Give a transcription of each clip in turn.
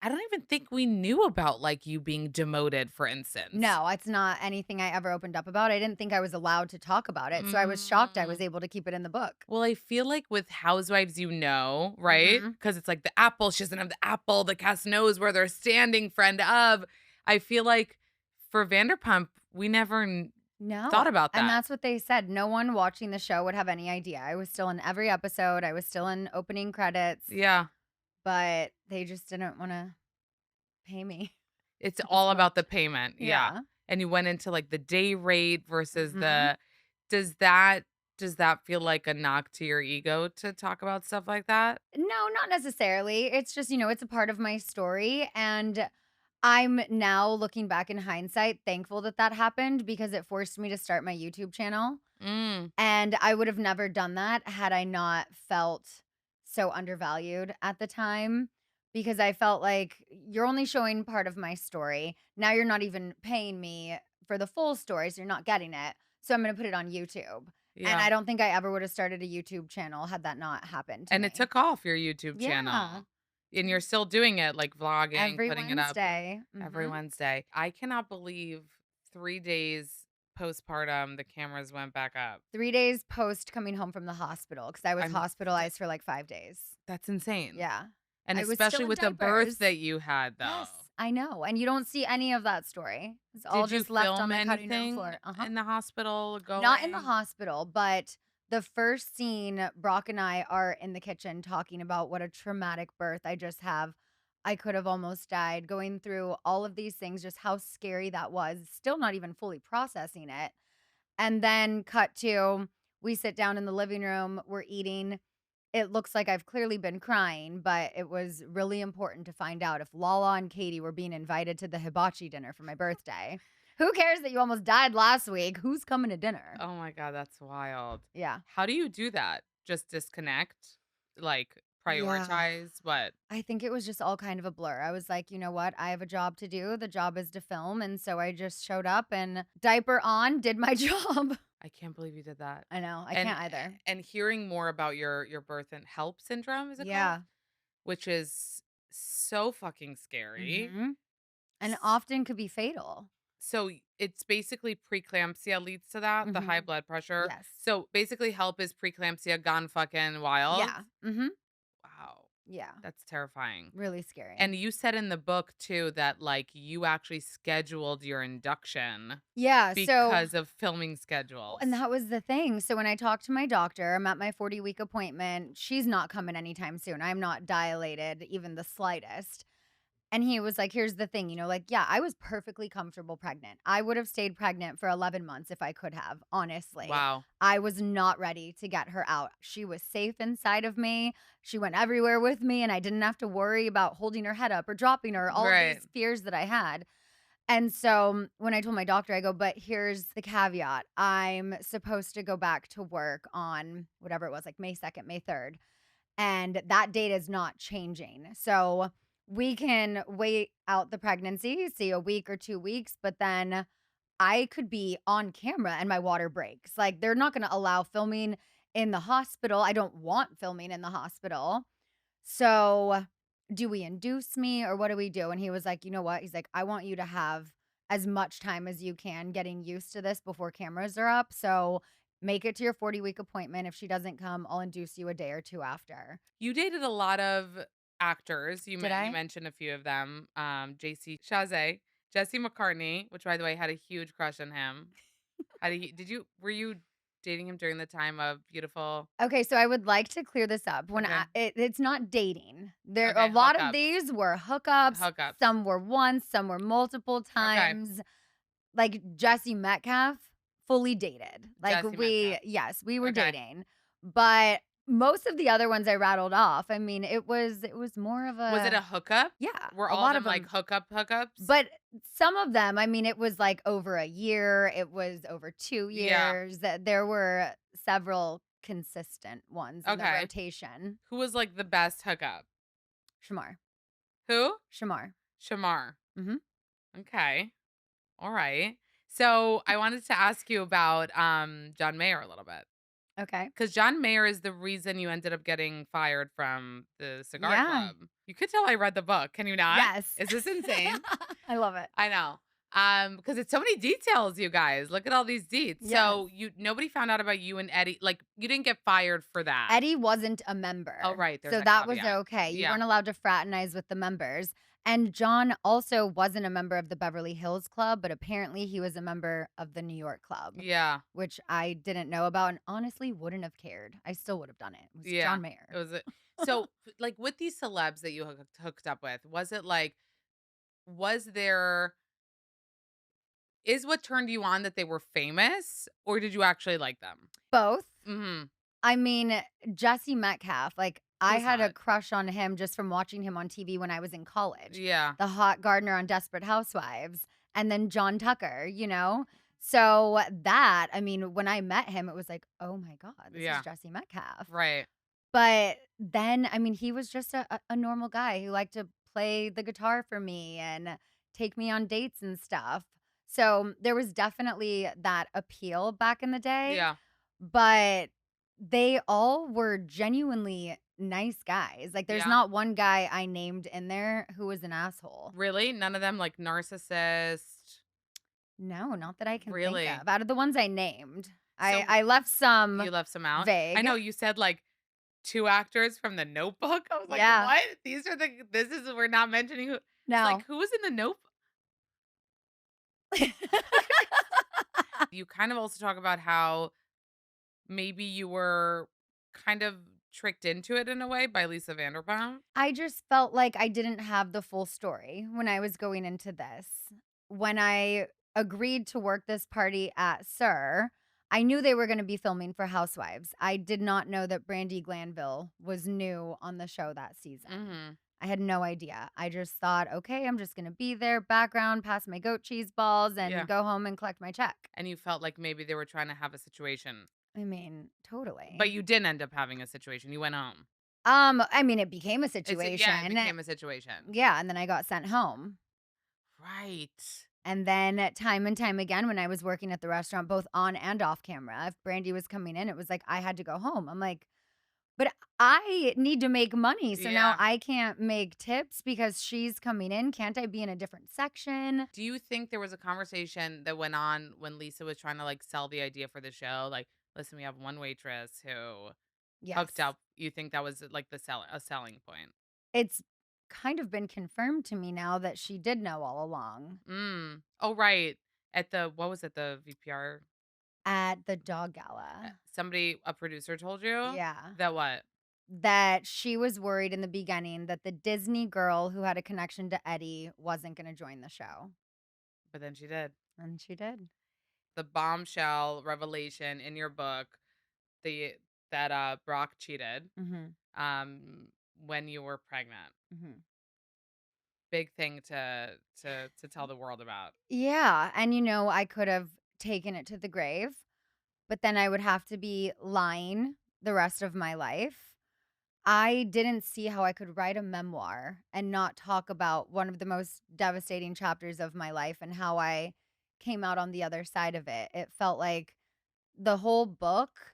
I don't even think we knew about, like, you being demoted, for instance. No, it's not anything I ever opened up about. I didn't think I was allowed to talk about it, so I was shocked I was Mm. able to keep it in the book. Well, I feel like with Housewives, right? Mhm. Because it's like the apple, she doesn't have the apple, the cast knows where they're standing, friend of. I feel like for Vanderpump, we never No, thought about and that. that's what they said. No one watching the show would have any idea. I was still in every episode. I was still in opening credits, Yeah. but they just didn't wanna pay me It's as all about the much. payment, yeah, Yeah. and you went into, like, the day rate versus Mhm. the does that does that feel like a knock to your ego to talk about stuff like that? No, not necessarily. It's just, it's a part of my story, and I'm now looking back in hindsight, thankful that that happened because it forced me to start my YouTube channel, Mm, and I would have never done that had I not felt so undervalued at the time, because I felt like, "You're only showing part of my story. Now you're not even paying me for the full story, so you're not getting it, so I'm gonna put it on YouTube." And yeah, I don't think I ever would have started a YouTube channel had that not happened to and it me. took off your YouTube Yeah. channel, and you're still doing it, like, vlogging, Every putting it up Wednesday. every Mhm. Wednesday. I cannot believe 3 days postpartum, the cameras went back up. 3 days post coming home from the hospital because I was I'm th hospitalized for, like, 5 days. That's insane, Yeah. and I was still especially in with the birth diapers. that you had, Yes, though. I know, and you don't see any of that story. It's all Did you just left on film the cutting room anything floor. Uh-huh. in the hospital Not in the going? hospital, but the first scene, Brock and I are in the kitchen talking about what a traumatic birth I just have. I could have almost died, going through all of these things, just how scary that was, still not even fully processing it. And then cut to, we sit down in the living room, we're eating. It looks like I've clearly been crying, but it was really important to find out if Lala and Katie were being invited to the hibachi dinner for my birthday. Who cares that you almost died last week? Who's coming to dinner? Oh my god, that's wild. Yeah. How do you do that? Just disconnect? Like, Yeah. prioritize what? I think it was just all kind of a blur. I was like, you know what? I have a job to do. The job is to film. And so I just showed up and diaper on, did my job. I can't believe you did that. I know. I And can't either. and hearing more about your birth and HELP syndrome, is it called? Yeah. Which is so fucking scary. Hmm. And S often could be fatal. so it's basically preeclampsia leads to that, the high Hmm. blood pressure. Yes. So basically HELP is preeclampsia gone fucking wild? Yeah. Hmm. Wow. Yeah. That's terrifying. Really scary. And you said in the book too that, like, you actually scheduled your induction Yeah. So, because of filming and schedules. that was the thing. So when I talked to my doctor, I'm at my 40-week appointment. She's not coming anytime soon. I'm not dilated even the slightest. And he was like, "Here's the thing, like, yeah, I was perfectly comfortable pregnant. I would have stayed pregnant for 11 months if I could have, honestly. Wow. I was not ready to get her out. She was safe inside of me. She went everywhere with me, and I didn't have to worry about holding her head up or dropping her, all of Right. these fears that I had." And so when I told my doctor, I go, "But here's the caveat. I'm supposed to go back to work on whatever it was, like May 2nd, May 3rd. And that date is not changing. So we can wait out the pregnancy, see a week or 2 weeks, but then I could be on camera and my water breaks. Like, they're not going to allow filming in the hospital. I don't want filming in the hospital. So, do we induce me or what do we do?" And he was like, "You know what?" He's like, "I want you to have as much time as you can getting used to this before cameras are up. So, make it to your 40-week appointment. If she doesn't come, I'll induce you a day or 2 after." You dated a lot of actors. Did You I? mentioned a few of them. JC Chazé, Jesse McCartney, which by the way had a huge crush on him. How did you were you dating him during the time of Beautiful? Okay, so I would like to clear this up. When Okay. it's not dating. There a Okay, lot of hookups. these were hookups. Hookups. Some were once, some were multiple Okay. times. Like Jesse Metcalf, fully dated. Like Jesse Metcalf. yes, we were Okay. dating. But most of the other ones I rattled off, I mean, it was more of Was it a a, hookup? yeah, Were a all of lot of them like them. hookups? But some of them, I mean, it was like over a year, it was over 2 Yeah. years. That there were several consistent ones in the Okay. rotation. Who was like the best hookup? Shamar. Who? Shamar. Shamar. Mhm. Okay. All right. So I wanted to ask you about John Mayer a little bit. Okay. Because John Mayer is the reason you ended up getting fired from the cigar Yeah. club. You could tell I read the book, can you not? Yes. Is this insane? I love it. I know. Because it's so many details, you guys. Look at all these deets. Yes. So nobody found out about you and Eddie. Like you didn't get fired for that. Eddie wasn't a Oh, member, right. There's so that that was caveat. okay. You Yeah. weren't allowed to fraternize with the members, and John also wasn't a member of the Beverly Hills Club, but apparently he was a member of the New York Club, Yeah. which I didn't know about and honestly wouldn't have cared. I still would have done it. It was Yeah. John It Mayer. was a so like with these celebs that you hooked up with, was it like was there is what turned you on that they were famous or did you actually like them? Both. Mhm. I mean, Jesse Metcalf, like, I Who's had a hot? crush on him just from watching him on TV when I was in college. Yeah. The hot gardener on Desperate Housewives, and then John Tucker, you know? So that, I mean, when I met him, it was like, "Oh my god, this is Yeah. Jesse Metcalf." Right. But then, I mean, he was just a normal guy who liked to play the guitar for me and take me on dates and stuff. So there was definitely that appeal back in the day, Yeah. but they all were genuinely nice guys. Like, there's Yeah. not one guy I named in there who was an asshole. Really? None of them like narcissist? No, not that I can think Really? of. Out of the ones I named, I So I left some you left some out? I vague. know you said like 2 actors from The Notebook. I was like, Yeah. "What? These are the this is we're not mentioning who." It's like, No. who was in The Notebook? You kind of also talk about how maybe you were kind of tricked into it in a way by Lisa Vanderpump. I just felt like I didn't have the full story when I was going into this. When I agreed to work this party at Sir, I knew they were going to be filming for Housewives. I did not know that Brandy Glanville was new on the show that season. Mhm. I had no idea. I just thought, okay, I'm just going to be there, background, pass my goat cheese balls, and Yeah. go home and collect my check. And you felt like maybe they were trying to have a situation, I mean, but totally. you didn't end up having a situation. You went home. I mean, it became a Yeah, it situation. became a situation. Yeah, and then I got sent home. Right. And then time and time again, when I was working at the restaurant, both on and off camera, if Brandy was coming in, it was like I had to go home. I'm like, but I need to make money. So now Yeah. I can't make tips because she's coming in. Can't I be in a different section? Do you think there was a conversation that went on when Lisa was trying to like sell the idea for the show? Like, listen, we have one waitress who hooked Yes. up. You think that was like a selling point? It's kind of been confirmed to me now that she did know all along Mm. Oh, right. At the what was it? The VPR. at the dog gala. Somebody, a producer, told you Yeah. that what? That she was worried in the beginning that the Disney girl who had a connection to Eddie wasn't going to join the show. But then she did. And she did. The bombshell revelation in your book, the that Brock cheated Mhm. um when you were pregnant. Mhm. Big thing to tell the world about. Yeah, and I could have taken it to the grave, but then I would have to be lying the rest of my life. I didn't see how I could write a memoir and not talk about one of the most devastating chapters of my life and how I came out on the other side of it. It felt like the whole book,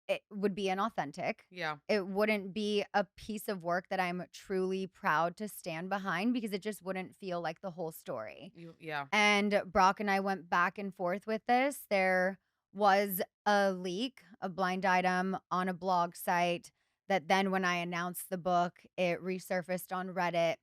it would be inauthentic. Yeah. It wouldn't be a piece of work that I'm truly proud to stand behind because it just wouldn't feel like the whole story. Yeah. And Brock and I went back and forth with this. There was a leak, a blind item on a blog site that then when I announced the book, it resurfaced on Reddit.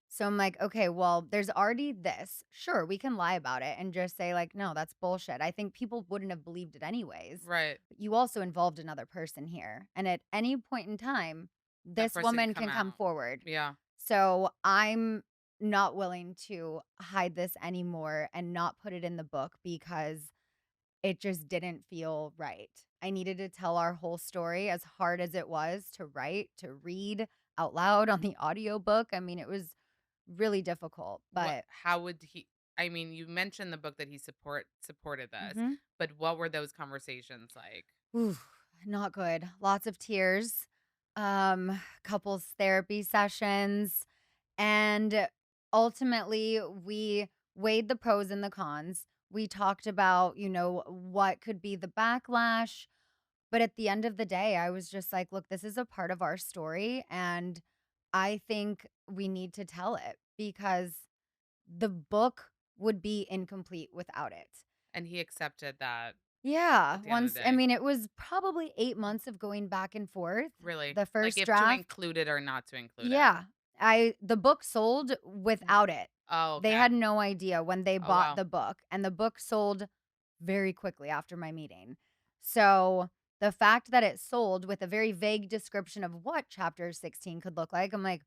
So I'm like, okay, well, there's already this. Sure, we can lie about it and just say, like, no, that's bullshit. I think people wouldn't have believed it anyways. Right. But you also involved another person here. And at any point in time, That this person could woman come can come out. forward. Yeah. So I'm not willing to hide this anymore and not put it in the book because it just didn't feel right. I needed to tell our whole story as hard as it was to write, to read out loud on the audiobook. I mean, it was really difficult, What but how would he I mean, you mentioned the book that he supported this, mhm. but what were those conversations like? Ooh, not good. Lots of tears, couples therapy sessions, and ultimately we weighed the pros and the cons. We talked about, what could be the backlash, But at the end of the day, I was just like, "Look, this is a part of our story, and I think we need to tell it because the book would be incomplete without it." And he accepted that Yeah, at the end of once the I day. mean, it was probably 8 months of going back and forth. Really? The Like, first if to draft include it or not to include it. yeah, I the book sold Mhm. without it. Oh, They okay. had no idea when they Oh, bought wow. the book, and the book sold very quickly after my meeting. So, the fact that it sold with a very vague description of what chapter 16 could look like, I'm like,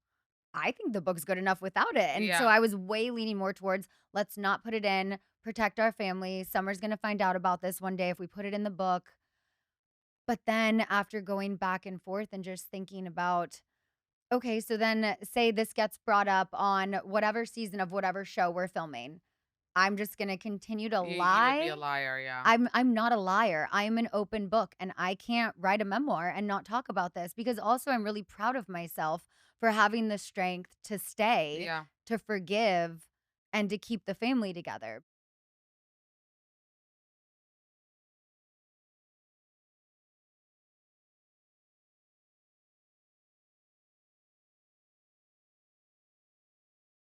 "I think the book's good enough without it," and so Yeah. I was way leaning more towards, "Let's not put it in, protect our family, Summer's gonna find out about this one day if we put it in the book." But then after going back and forth and just thinking about, okay, so then say this gets brought up on whatever season of whatever show we're filming. I'm just gonna continue to You would be a lie? liar, yeah. I'm not a liar. I'm an open book, and I can't write a memoir and not talk about this because also I'm really proud of myself for having the strength to stay, Yeah. to forgive, and to keep the family together.